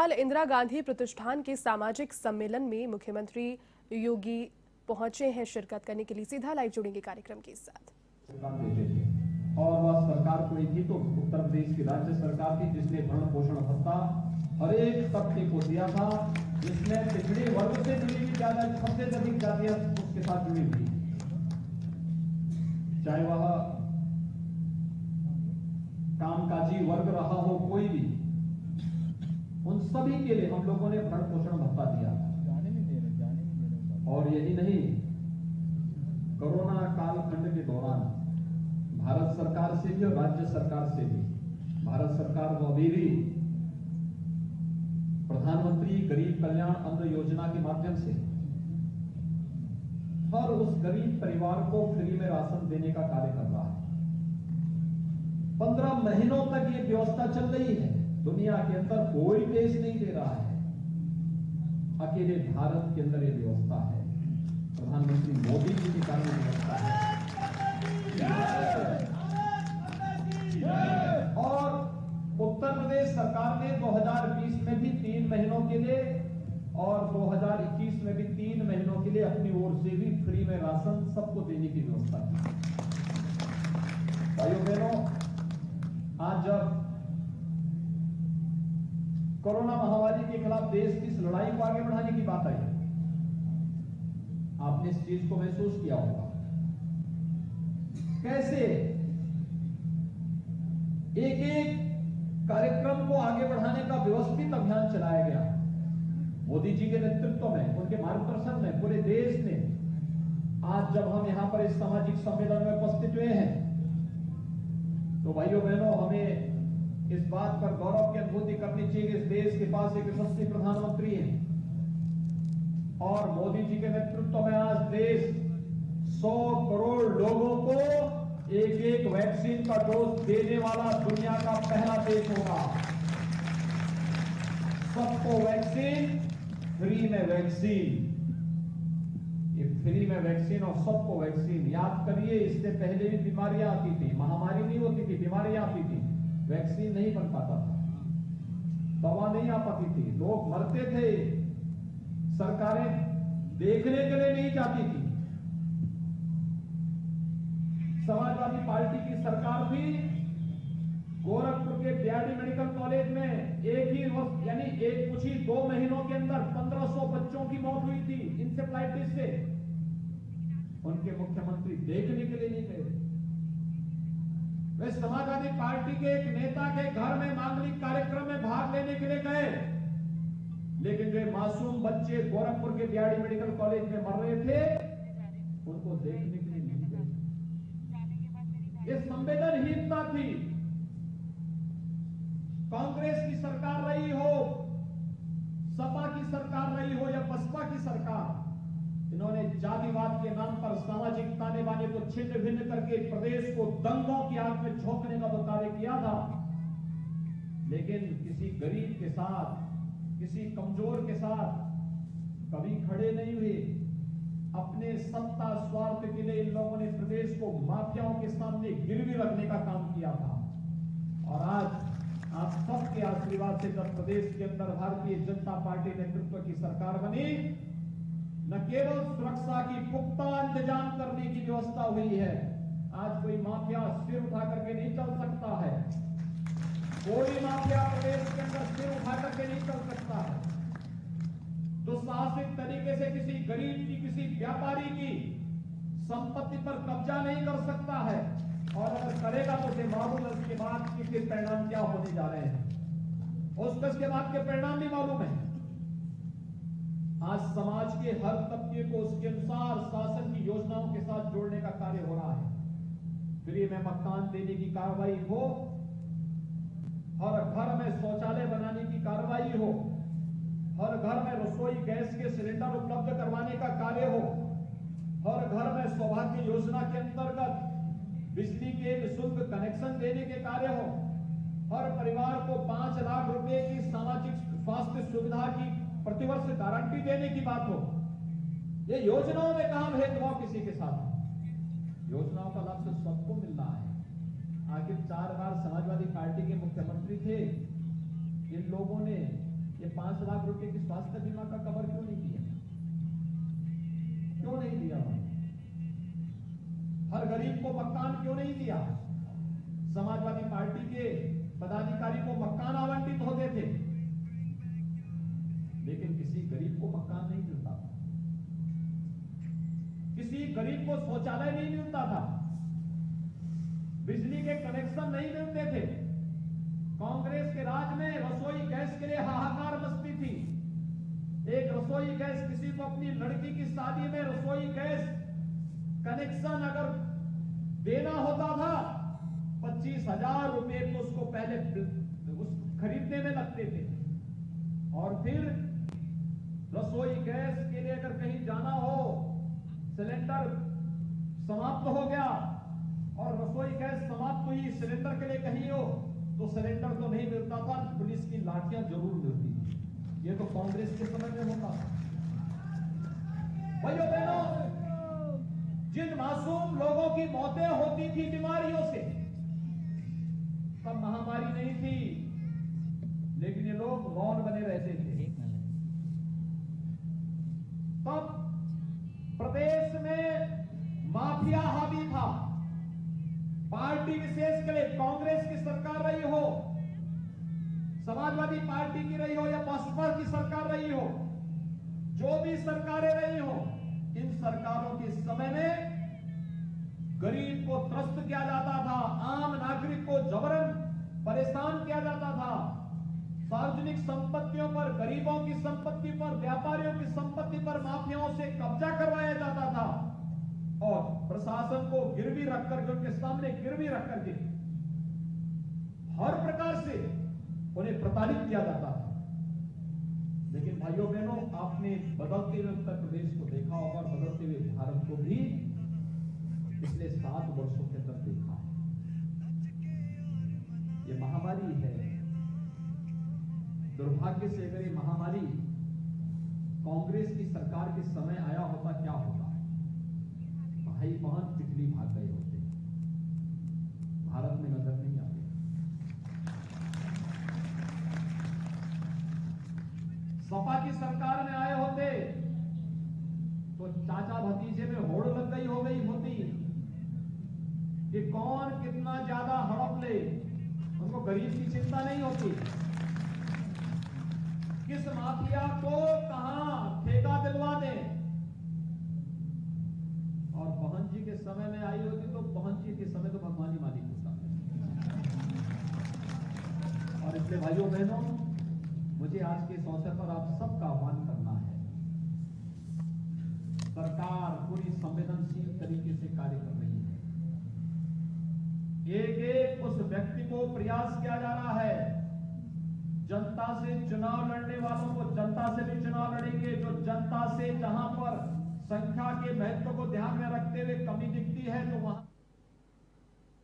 फिलहाल इंदिरा गांधी प्रतिष्ठान के सामाजिक सम्मेलन में मुख्यमंत्री योगी पहुंचे हैं शिरकत करने के लिए। सीधा लाइव जुड़ेंगे कार्यक्रम के साथ। और वह सरकार कोई थी तो उत्तर प्रदेश की राज्य सरकार थी जिसने भरण पोषण भत्ता हर एक तबके को दिया था, जिसमें पिछड़े वर्ग से जुड़ी हुई ज्यादा सबसे अधिक जातियां उसके साथ जुड़ी हुई, चाहे वह कामकाजी वर्ग रहा हो कोई भी, उन सभी के लिए हम लोगों ने भरण पोषण भत्ता दिया। और यही नहीं, कोरोना कालखंड के दौरान भारत सरकार से भी और राज्य सरकार से भी, भारत सरकार को अभी भी प्रधानमंत्री गरीब कल्याण अन्न योजना के माध्यम से हर उस गरीब परिवार को फ्री में राशन देने का कार्य कर रहा है। 15 महीनों तक ये व्यवस्था चल रही है। दुनिया के अंदर कोई देश नहीं दे रहा है, अकेले भारत के अंदर ये व्यवस्था है। प्रधानमंत्री मोदी जी के कारण व्यवस्था है। और उत्तर प्रदेश सरकार ने 2020 में भी 3 महीनों के लिए और 2021 में भी 3 महीनों के लिए अपनी ओर से भी फ्री में राशन सबको देने की व्यवस्था की। भाइयों बहनों, आज जब कोरोना महामारी के खिलाफ देश की इस लड़ाई को आगे बढ़ाने की बात आई, आपने इस चीज को महसूस किया होगा कैसे एक एक कार्यक्रम को आगे बढ़ाने का व्यवस्थित अभियान चलाया गया। मोदी जी के नेतृत्व में, उनके मार्गदर्शन में पूरे देश ने आज जब हम यहां पर इस सामाजिक सम्मेलन में उपस्थित हुए हैं तो भाइयों बहनों, हमें इस बात पर गौरव की अनुभूति करनी चाहिए कि इस देश के पास एक यशस्वी प्रधानमंत्री है और मोदी जी के नेतृत्व में आज देश 100 करोड़ लोगों को एक एक वैक्सीन का डोज देने वाला दुनिया का पहला देश होगा। सबको वैक्सीन, फ्री में वैक्सीन, ये फ्री में वैक्सीन और सबको वैक्सीन। याद करिए, इससे पहले भी बीमारियां आती थी, महामारी नहीं होती थी, बीमारियां आती थी, वैक्सीन नहीं बन पाता था, दवा नहीं आ पाती थी, लोग मरते थे, सरकारें देखने के लिए नहीं जाती थी। समाजवादी पार्टी की सरकार थी, गोरखपुर के बीआरडी मेडिकल कॉलेज में एक ही वर्ष यानी कुछ ही 2 महीनों के अंदर 1500 बच्चों की मौत हुई थी इंसेफ्लाइटिस से। उनके मुख्यमंत्री देखने के लिए नहीं गए। वे समाजवादी पार्टी के एक नेता के घर में मांगलिक कार्यक्रम में भाग लेने के लिए गए, लेकिन जो मासूम बच्चे गोरखपुर के बीआरडी मेडिकल कॉलेज में मर रहे थे उनको देखने के लिए नहीं गए। ये संवेदनहीनता थी। कांग्रेस की सरकार रही हो, सपा की सरकार रही हो या बसपा की सरकार, इन्होंने जातिवाद के नाम पर सामाजिक ताने बाने को छिन्न भिन्न करके प्रदेश को दंगों की आग में झोंकने का तो कार्य किया था, लेकिन किसी गरीब के साथ, किसी कमजोर के साथ कभी खड़े नहीं हुए। अपने सत्ता स्वार्थ के लिए इन लोगों ने प्रदेश को माफियाओं के सामने गिरवी रखने का काम किया था। और आज आप सबके आशीर्वाद से जब प्रदेश के अंदर भारतीय जनता पार्टी नेतृत्व की सरकार बनी, न केवल सुरक्षा की पुख्ता इंतजाम करने की व्यवस्था हुई है, आज कोई माफिया सिर उठा करके नहीं चल सकता है, कोई माफिया प्रदेश के अंदर सिर उठा करके नहीं चल सकता है। दुस्साहसिक तरीके से किसी गरीब की, किसी व्यापारी की संपत्ति पर कब्जा नहीं कर सकता है, और अगर करेगा तो उसे मालूम है उसके बाद के परिणाम क्या होने जा रहे हैं, उसके बाद के परिणाम भी मालूम है। आज समाज के हर तबके को उसके अनुसार शासन की योजनाओं के साथ जोड़ने का कार्य हो रहा है। फ्री में मकान देने की कार्रवाई हो, हर घर में शौचालय बनाने की कार्रवाई हो, हर घर में रसोई गैस के सिलेंडर उपलब्ध करवाने का कार्य हो, हर घर में सौभाग्य योजना के अंतर्गत बिजली के निःशुल्क कनेक्शन देने के कार्य हो, हर परिवार को 5 लाख रुपए की सामाजिक स्वास्थ्य सुविधा की प्रतिवर्ष गारंटी देने की बात हो। ये योजनाओं में कहां भेदभाव किसी के साथ? योजनाओं का लाभ तो सबको मिल रहा है। आखिर 4 बार समाजवादी पार्टी के मुख्यमंत्री थे, इन लोगों ने ये आपके कि स्वास्थ्य बीमा का कवर क्यों नहीं दिया? क्यों नहीं दिया? हर गरीब को मकान क्यों नहीं दिया? समाजवादी पार्टी के पदाधिकारी को मकान आवंटित होते थे, लेकिन किसी गरीब को मकान नहीं मिलता था, किसी गरीब को शौचालय नहीं मिलता था, बिजली के कनेक्शन नहीं मिलते थे। कांग्रेस के राज में रसोई गैस के लिए हाहाकार मचती थी। एक रसोई गैस, किसी को अपनी लड़की की शादी में रसोई गैस कनेक्शन अगर देना होता था, 25,000 रुपए तो उसको पहले उस खरीदने में लगते थे। और फिर रसोई गैस के लिए अगर कहीं जाना हो, सिलेंडर समाप्त हो गया और रसोई गैस समाप्त हुई, सिलेंडर के लिए कहीं हो तो सिलेंडर तो नहीं मिलता था, पुलिस की लाठियां जरूर मिलती थी। ये तो कांग्रेस के समय में होता था। भाइयों बहनों, जिन मासूम लोगों की मौतें होती थी बीमारियों से, तब महामारी नहीं थी, लेकिन ये लोग मौन बने रहते थे। तब प्रदेश में माफिया हावी था। पार्टी विशेष के लिए कांग्रेस की सरकार रही हो, समाजवादी पार्टी की रही हो या बसपा की सरकार रही हो, जो भी सरकारें रही हो, इन सरकारों के समय में गरीब को त्रस्त किया जाता था, आम नागरिक को जबरन परेशान किया जाता था। सार्वजनिक संपत्तियों पर, गरीबों की संपत्ति पर, व्यापारियों की संपत्ति पर माफियाओं से कब्जा करवाया जाता था और प्रशासन को गिरवी रख करके, उनके सामने गिरवी रख करके हर प्रकार से उन्हें प्रताड़ित किया जाता था। लेकिन भाइयों बहनों, आपने बदलते हुए उत्तर प्रदेश को देखा होगा और बदलते हुए भारत को भी पिछले 7 वर्षों के अंदर देखा है। ये महामारी है। दुर्भाग्य से अगर ये महामारी कांग्रेस की सरकार के समय आया होता, क्या होता? भाई बहन तितली भाग गए होते, भारत में नजर नहीं आते। सपा की सरकार में आए होते तो चाचा भतीजे में होड़ लग गई हो गई होती कि कौन कितना ज्यादा हड़प ले। उनको गरीब की चिंता नहीं होती, किस माफिया को कहां ठेका दिलवा दें। और बहन जी के समय में आई होती तो बहन जी के समय तो भगवान ही मालिक होता। और इसलिए भाइयों बहनों, मुझे आज के इस अवसर पर आप सबका आह्वान करना है। सरकार पूरी संवेदनशील तरीके से कार्य कर रही है। एक एक उस व्यक्ति को प्रयास किया जा रहा है। जनता से चुनाव लड़ने वालों को जनता से भी चुनाव लड़ेंगे। जो जनता से जहां पर संख्या के महत्व को ध्यान में रखते हुए कमी दिखती है तो वहां